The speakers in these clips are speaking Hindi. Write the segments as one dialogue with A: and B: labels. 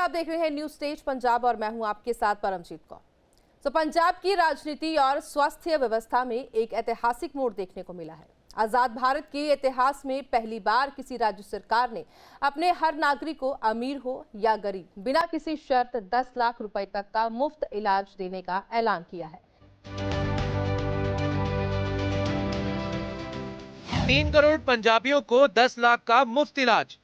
A: आप देख रहे हैं न्यूज स्टेज पंजाब और मैं हूं आपके साथ परमजीत कौर। पंजाब की राजनीति और स्वास्थ्य व्यवस्था में एक ऐतिहासिक मोड़ देखने को मिला है। आजाद भारत के इतिहास में पहली बार किसी राज्य सरकार ने अपने हर नागरिक को, अमीर हो या गरीब, बिना किसी शर्त 10 लाख रुपए तक का मुफ्त इलाज देने का ऐलान किया है।
B: 3 करोड़ पंजाबियों को 10 लाख का मुफ्त इलाज।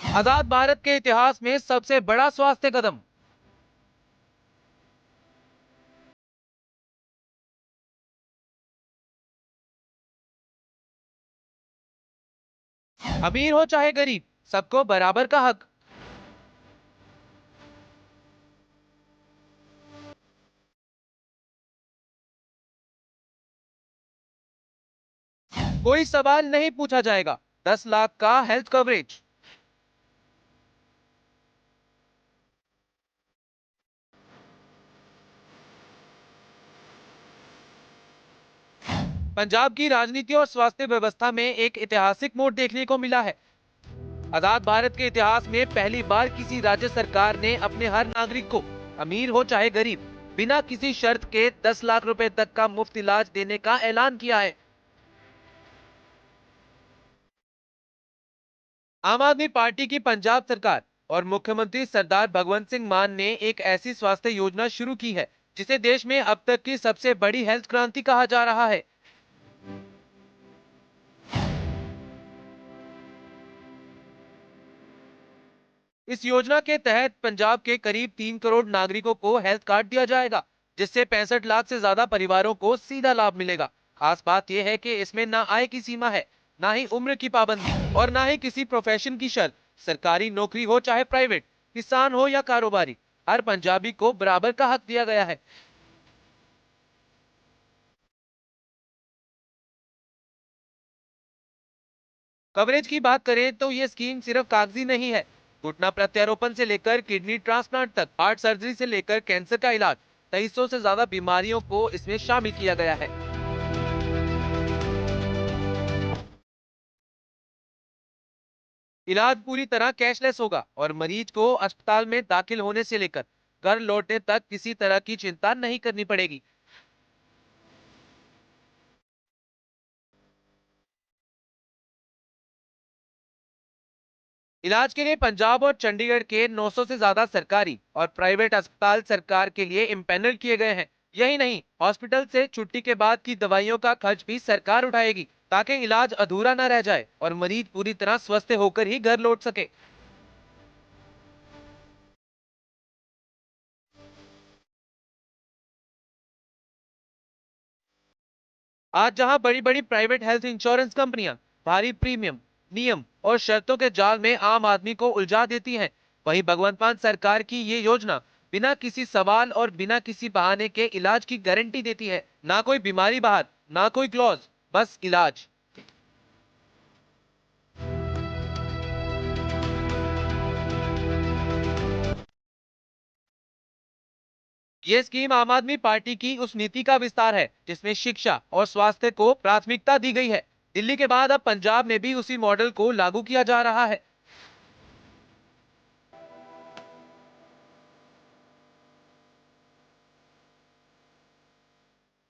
B: आजाद भारत के इतिहास में सबसे बड़ा स्वास्थ्य कदम। अमीर हो चाहे गरीब, सबको बराबर का हक। कोई सवाल नहीं पूछा जाएगा। 10 लाख का हेल्थ कवरेज। पंजाब की राजनीति और स्वास्थ्य व्यवस्था में एक ऐतिहासिक मोड़ देखने को मिला है। आजाद भारत के इतिहास में पहली बार किसी राज्य सरकार ने अपने हर नागरिक को, अमीर हो चाहे गरीब, बिना किसी शर्त के 10 लाख रुपए तक का मुफ्त इलाज देने का ऐलान किया है। आम आदमी पार्टी की पंजाब सरकार और मुख्यमंत्री सरदार भगवंत सिंह मान ने एक ऐसी स्वास्थ्य योजना शुरू की है जिसे देश में अब तक की सबसे बड़ी हेल्थ क्रांति कहा जा रहा है। इस योजना के तहत पंजाब के करीब 3 करोड़ नागरिकों को हेल्थ कार्ड दिया जाएगा, जिससे 65 लाख से ज्यादा परिवारों को सीधा लाभ मिलेगा। खास बात यह है कि इसमें ना आय की सीमा है, ना ही उम्र की पाबंदी और ना ही किसी प्रोफेशन की शर्त। सरकारी नौकरी हो चाहे प्राइवेट, किसान हो या कारोबारी, हर पंजाबी को बराबर का हक दिया गया है। कवरेज की बात करें तो ये स्कीम सिर्फ कागजी नहीं है। घुटना प्रत्यारोपण से लेकर किडनी ट्रांसप्लांट तक, हार्ट सर्जरी से लेकर कैंसर का इलाज, 2300 से ज्यादा बीमारियों को इसमें शामिल किया गया है। इलाज पूरी तरह कैशलेस होगा और मरीज को अस्पताल में दाखिल होने से लेकर घर लौटने तक किसी तरह की चिंता नहीं करनी पड़ेगी। इलाज के लिए पंजाब और चंडीगढ़ के 900 से ज्यादा सरकारी और प्राइवेट अस्पताल सरकार के लिए इम्पैनल किए गए हैं। यही नहीं, हॉस्पिटल से छुट्टी के बाद की दवाइयों का खर्च भी सरकार उठाएगी, ताकि इलाज अधूरा न रह जाए और मरीज पूरी तरह स्वस्थ होकर ही घर लौट सके। आज जहां बड़ी बड़ी प्राइवेट हेल्थ इंश्योरेंस कंपनियां भारी प्रीमियम, नियम और शर्तों के जाल में आम आदमी को उलझा देती हैं, वहीं भगवंत मान सरकार की ये योजना बिना किसी सवाल और बिना किसी बहाने के इलाज की गारंटी देती है। ना कोई बीमारी बाहर, ना कोई क्लॉज, बस इलाज। ये स्कीम आम आदमी पार्टी की उस नीति का विस्तार है जिसमें शिक्षा और स्वास्थ्य को प्राथमिकता दी गई है। दिल्ली के बाद अब पंजाब में भी उसी मॉडल को लागू किया जा रहा है।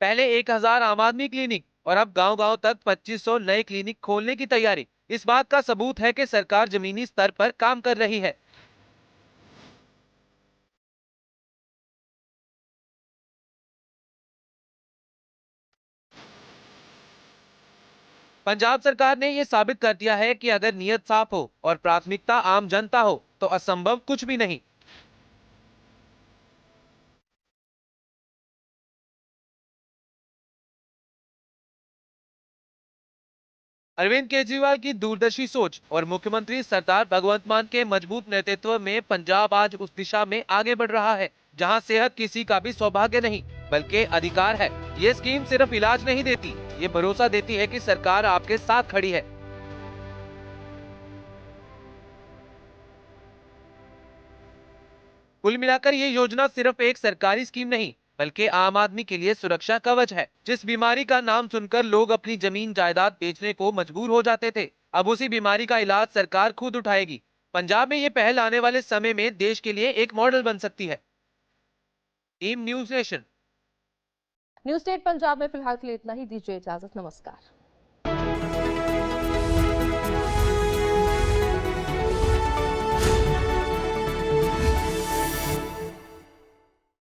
B: पहले 1000 आम आदमी क्लिनिक और अब गांव-गांव तक 2500 नए क्लिनिक खोलने की तैयारी इस बात का सबूत है कि सरकार जमीनी स्तर पर काम कर रही है। पंजाब सरकार ने यह साबित कर दिया है कि अगर नीयत साफ हो और प्राथमिकता आम जनता हो तो असंभव कुछ भी नहीं। अरविंद केजरीवाल की दूरदर्शी सोच और मुख्यमंत्री सरदार भगवंत मान के मजबूत नेतृत्व में पंजाब आज उस दिशा में आगे बढ़ रहा है जहां सेहत किसी का भी सौभाग्य नहीं बल्कि अधिकार है। ये स्कीम सिर्फ इलाज नहीं देती, ये भरोसा देती है कि सरकार आपके साथ खड़ी है। कुल मिलाकर ये योजना सिर्फ एक सरकारी स्कीम नहीं, बल्कि आम आदमी के लिए सुरक्षा कवच है। जिस बीमारी का नाम सुनकर लोग अपनी जमीन जायदाद बेचने को मजबूर हो जाते थे, अब उसी बीमारी का इलाज सरकार खुद उठाएगी। पंजाब में ये पहल आने वाले समय में देश के लिए एक मॉडल बन सकती है। Team news nation.
A: News state Punjab में फिलहाल के लिए इतना ही। दीजिए इजाजत। नमस्कार।